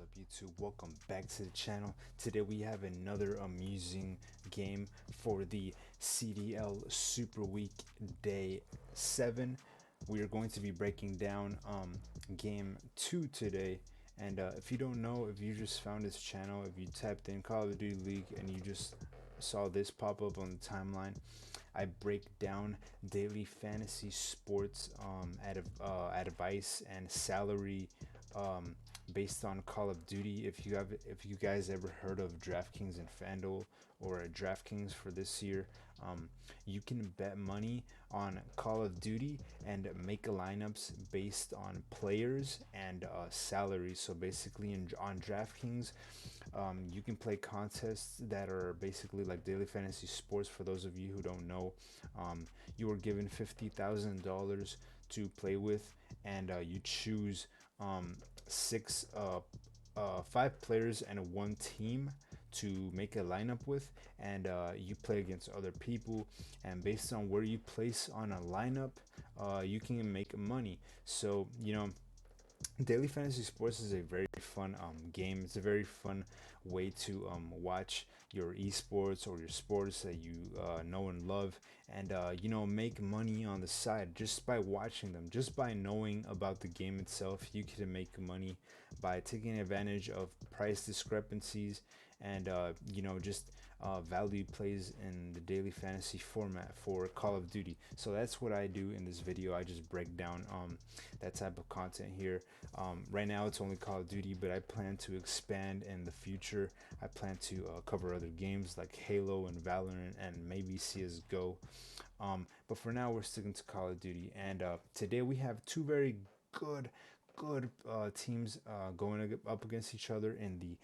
up, YouTube? Welcome back to the channel. Today we have another amusing game for the CDL Super Week Day 7. We are going to be breaking down game 2 today. And if you don't know, if you just found this channel, if you tapped in Call of Duty League and you just saw this pop up on the timeline, I break down daily fantasy sports advice and salary based on Call of Duty. If you guys ever heard of Draftkings and FanDuel or Draftkings for this year, you can bet money on Call of Duty and make lineups based on players and salaries. So basically, on Draftkings, you can play contests that are basically like daily fantasy sports. For those of you who don't know, you are given $50,000 to play with, and you choose six, five players and one team to make a lineup with, and you play against other people. And based on where you place on a lineup, you can make money. So daily fantasy sports is a very fun game. It's a very fun way to watch your esports or your sports that you know and love, and make money on the side just by watching them. Just by knowing about the game itself, you can make money by taking advantage of price discrepancies and just value plays in the daily fantasy format for Call of Duty. So that's what I do in this video. I just break down that type of content here. Right now it's only Call of Duty, but I plan to expand in the future. I plan to cover other games like Halo and Valorant and maybe CSGO. But for now we're sticking to Call of Duty, and today we have two very good teams going up against each other in the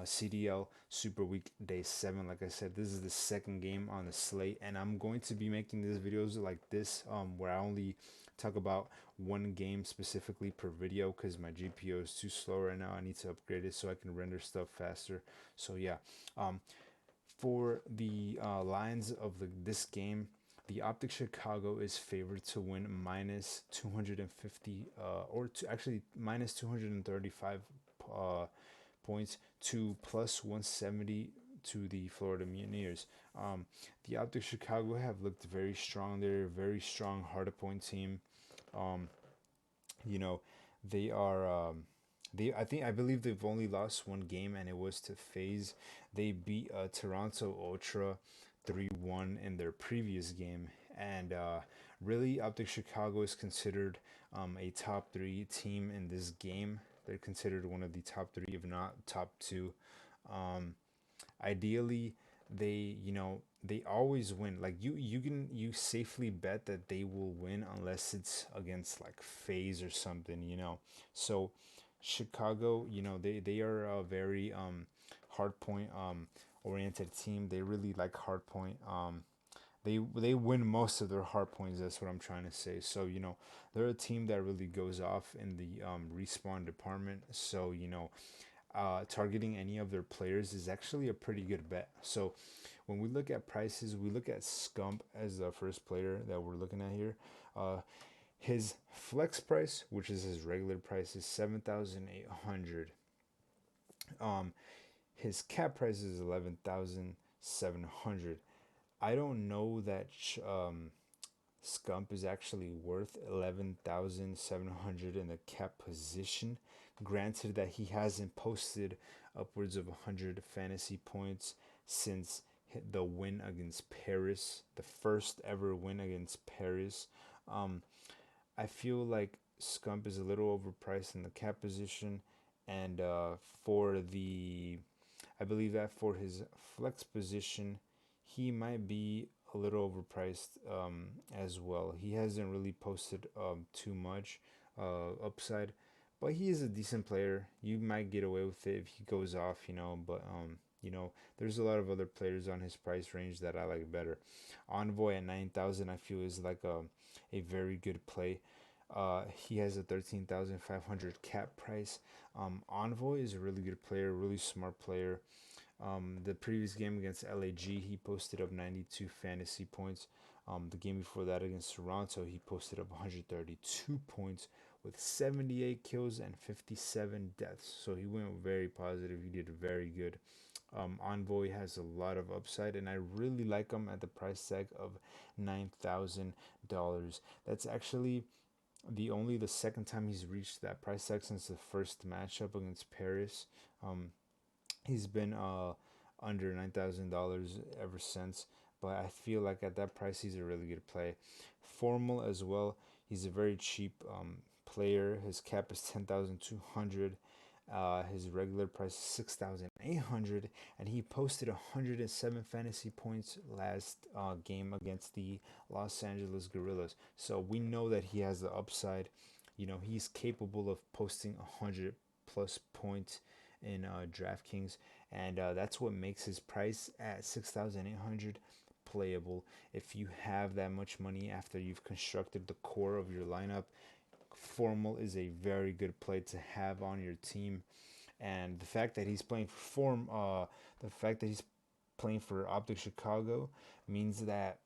CDL Super Week Day 7. Like I said, this is the second game on the slate, and I'm going to be making these videos like this where I only talk about one game specifically per video because my GPU is too slow right now. I need to upgrade it so I can render stuff faster. So yeah, for the lines of this game, the Optic Chicago is favored to win minus 250 actually minus 235 points to plus 170 to the Florida Mutineers. The Optic Chicago have looked very strong. They're a very strong hard point team. Um, you know, they are. I believe they've only lost one game, and it was to FaZe. They beat Toronto Ultra 3-1 in their previous game, and really, Optic Chicago is considered a top three team in this game. They're considered one of the top three, if not top two. Um, Ideally, they always win. Like you safely bet that they will win unless it's against like FaZe or something. So Chicago, they are a very hard point oriented team. They really like hard point. They win most of their hard points. That's what I'm trying to say. So they're a team that really goes off in the respawn department. So targeting any of their players is actually a pretty good bet. So when we look at prices, we look at Scump as the first player that we're looking at here. His flex price, which is his regular price, is 7,800. Um, his cap price is 11,700. I don't know that Scump is actually worth 11,700 in the cap position. Granted that he hasn't posted upwards of 100 fantasy points since the win against Paris, the first ever win against Paris. Um, I feel like Scump is a little overpriced in the cap position, and I believe that for his flex position, he might be a little overpriced as well. He hasn't really posted too much upside, but he is a decent player. You might get away with it if he goes off. But there's a lot of other players on his price range that I like better. Envoy at 9,000, I feel is like a very good play. He has a 13,500 cap price. Envoy is a really good player, really smart player. The previous game against LAG, he posted up 92 fantasy points. The game before that against Toronto, he posted up 132 points with 78 kills and 57 deaths. So he went very positive. He did very good. Envoy has a lot of upside, and I really like him at the price tag of $9,000. That's actually the second time he's reached that price tag since the first matchup against Paris. Um, he's been under $9,000 ever since, but I feel like at that price he's a really good play. Formal as well. He's a very cheap player. His cap is 10,200. His regular price is 6,800, and he posted 107 fantasy points last game against the Los Angeles Guerrillas. So we know that he has the upside. You know, he's capable of posting 100 plus points in Draftkings, and that's what makes his price at 6,800 playable. If you have that much money after you've constructed the core of your lineup, Formal is a very good play to have on your team. And the fact that he's playing for the fact that he's playing for Optic Chicago means that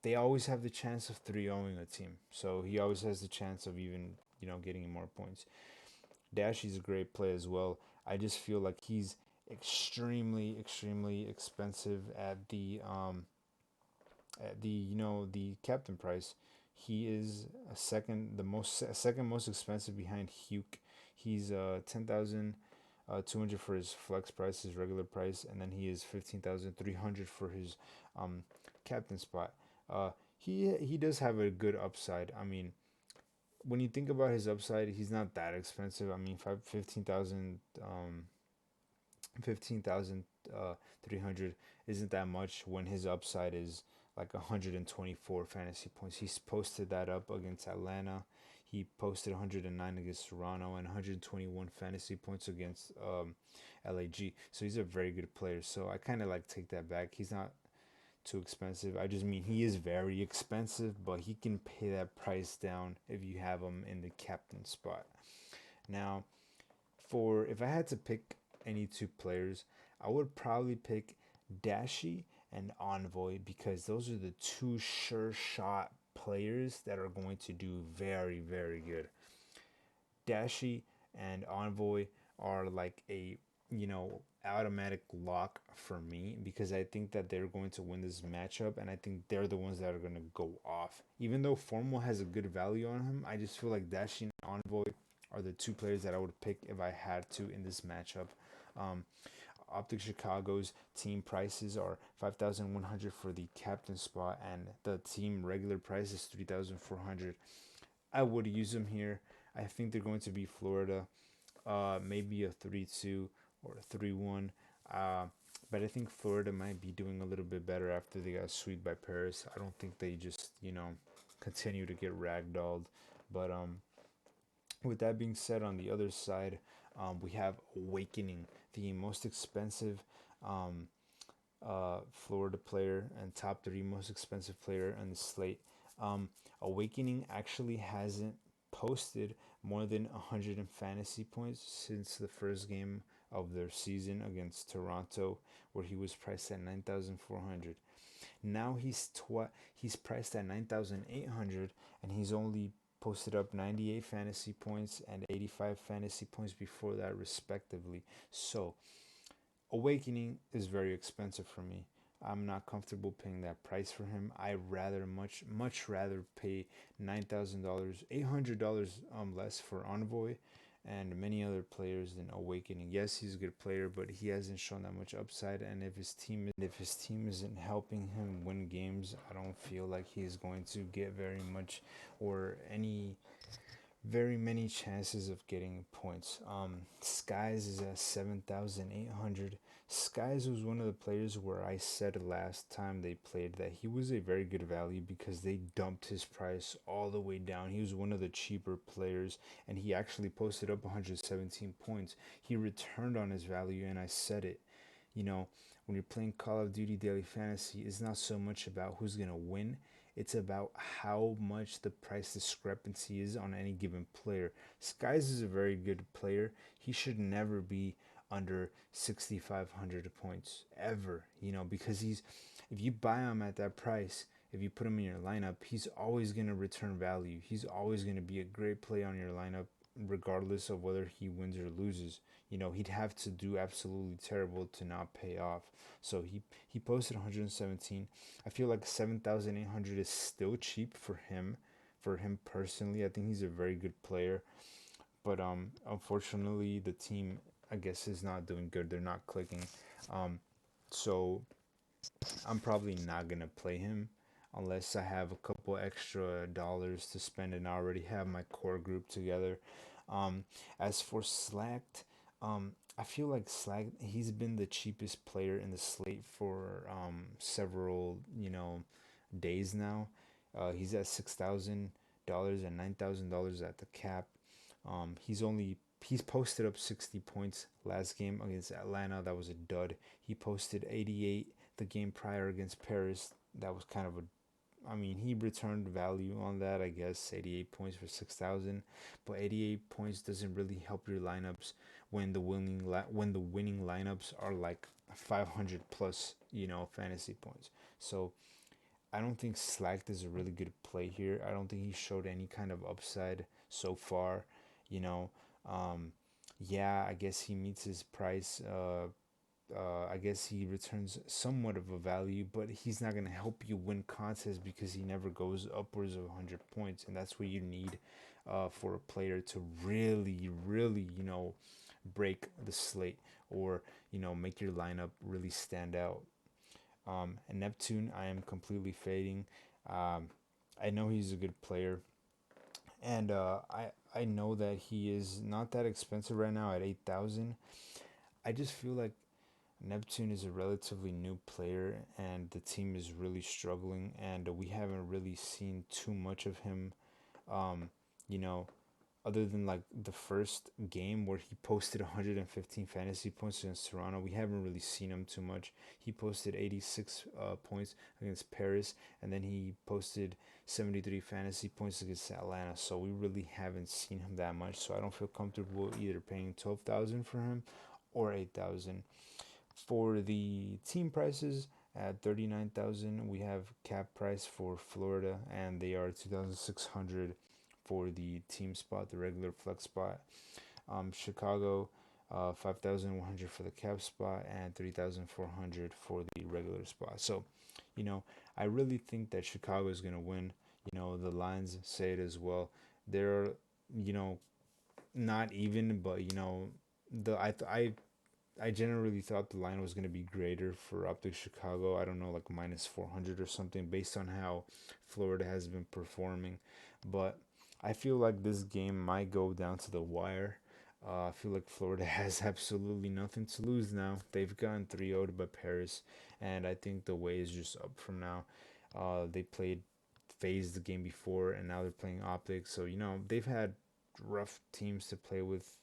they always have the chance of 3-0ing a team. So he always has the chance of even, getting more points. Dashy's a great play as well. I just feel like he's extremely, extremely expensive at the captain price. He is second most expensive behind Hugh. He's 10,000 200 for his flex price, his regular price, and then he is 15,300 for his um captain spot. He does have a good upside. I mean, when you think about his upside, he's not that expensive. I mean, 15,000 300 isn't that much when his upside is like 124 fantasy points. He's posted that up against Atlanta. He posted 109 against Toronto and 121 fantasy points against LAG. So he's a very good player. So I kind of like take that back. He's not too expensive. I just mean he is very expensive, but he can pay that price down if you have him in the captain spot. Now, for if I had to pick any two players, I would probably pick Dashi and Envoy because those are the two sure shot players that are going to do very, very good. Dashi and Envoy are like a automatic lock for me because I think that they're going to win this matchup and I think they're the ones that are going to go off. Even though Formal has a good value on him, I just feel like Dashi and Envoy are the two players that I would pick if I had to in this matchup. Um, Optic Chicago's team prices are 5,100 for the captain spot, and the team regular price is 3,400. I would use them here. I think they're going to be Florida, maybe a 3-2 or a 3-1. Uh, but I think Florida might be doing a little bit better after they got swept by Paris. I don't think they just, continue to get ragdolled. But with that being said, on the other side, we have Awakening, the most expensive um, Florida player and top three most expensive player on the slate. Awakening actually hasn't posted more than 100 in fantasy points since the first game of their season against Toronto, where he was priced at 9,400. Now he's priced at 9,800, and he's only posted up 98 fantasy points and 85 fantasy points before that, respectively. So Awakening is very expensive for me. I'm not comfortable paying that price for him. I rather much rather pay $9,000, $800 less for Envoy and many other players than Awakening. Yes, he's a good player, but he hasn't shown that much upside. And if his team isn't helping him win games, I don't feel like he's going to get very much or any very many chances of getting points. Skies is at 7,800. Skies was one of the players where I said last time they played that he was a very good value because they dumped his price all the way down. He was one of the cheaper players and he actually posted up 117 points. He returned on his value, and I said it. You know, when you're playing Call of Duty Daily Fantasy, it's not so much about who's going to win, it's about how much the price discrepancy is on any given player. Skies is a very good player. He should never be under 6,500 points ever, because if you buy him at that price, if you put him in your lineup, he's always going to return value. He's always going to be a great play on your lineup, regardless of whether he wins or loses. He'd have to do absolutely terrible to not pay off. So he posted 117. I feel like 7,800 is still cheap for him. For him personally, I think he's a very good player, but unfortunately, the team, I guess, is not doing good. They're not clicking. Um, so I'm probably not gonna play him unless I have a couple extra dollars to spend and I already have my core group together. As for Slacked, I feel like Slack, he's been the cheapest player in the slate for several days now. He's at $6,000 and $9,000 at the cap. He's posted up 60 points last game against Atlanta. That was a dud. He posted 88 the game prior against Paris. That was kind of a, I mean, he returned value on that, I guess. 88 points for 6,000, but 88 points doesn't really help your lineups when the winning lineups are like 500 plus, fantasy points. So I don't think Slacked is a really good play here. I don't think he showed any kind of upside so far. You know, um, yeah, I guess he meets his price. I guess he returns somewhat of a value, but he's not going to help you win contests because he never goes upwards of 100 points. And that's what you need for a player to really, really, break the slate or, make your lineup really stand out. And Neptune, I am completely fading. Um, I know he's a good player, and I know that he is not that expensive right now at 8,000. I just feel like Neptune is a relatively new player, and the team is really struggling, and we haven't really seen too much of him. Um, you know, other than like the first game where he posted 115 fantasy points against Toronto, we haven't really seen him too much. He posted 86 points against Paris, and then he posted 73 fantasy points against Atlanta. So we really haven't seen him that much. So I don't feel comfortable either paying 12,000 for him or 8,000. For the team prices at 39,000, we have cap price for Florida, and they are 2,600 for the team spot, the regular flex spot. Chicago, 5,100 for the cap spot and 3,400 for the regular spot. So, you know, I really think that Chicago is going to win. The lines say it as well. They're, you know, not even, but the I generally thought the line was going to be greater for Optic Chicago. I don't know, like minus 400 or something, based on how Florida has been performing. But I feel like this game might go down to the wire. I feel like Florida has absolutely nothing to lose now. They've gotten 3-0 by Paris, and I think the way is just up from now. They played phase the game before, and now they're playing Optic. So, they've had rough teams to play with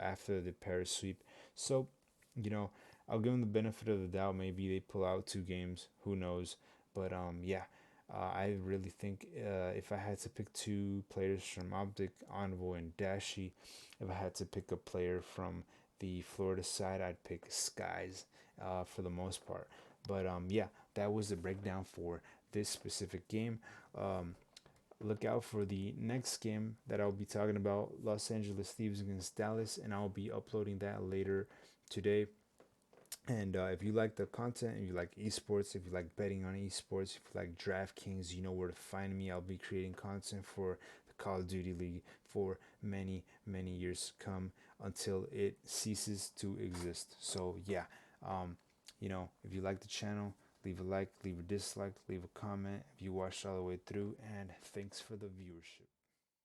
after the Paris sweep. So, you know, I'll give them the benefit of the doubt. Maybe they pull out two games. Who knows? But yeah, I really think if I had to pick two players from Optic, Envoy, and Dashi, if I had to pick a player from the Florida side, I'd pick Skies for the most part. But yeah, that was the breakdown for this specific game. Um, Look out for the next game that I'll be talking about, Los Angeles Thieves against Dallas, and I'll be uploading that later today. And if you like the content, if you like esports, if you like betting on esports, if you like Draftkings, you know where to find me. I'll be creating content for the Call of Duty League for many, many years to come until it ceases to exist. So yeah, if you like the channel, leave a like, leave a dislike, leave a comment if you watched all the way through, and thanks for the viewership.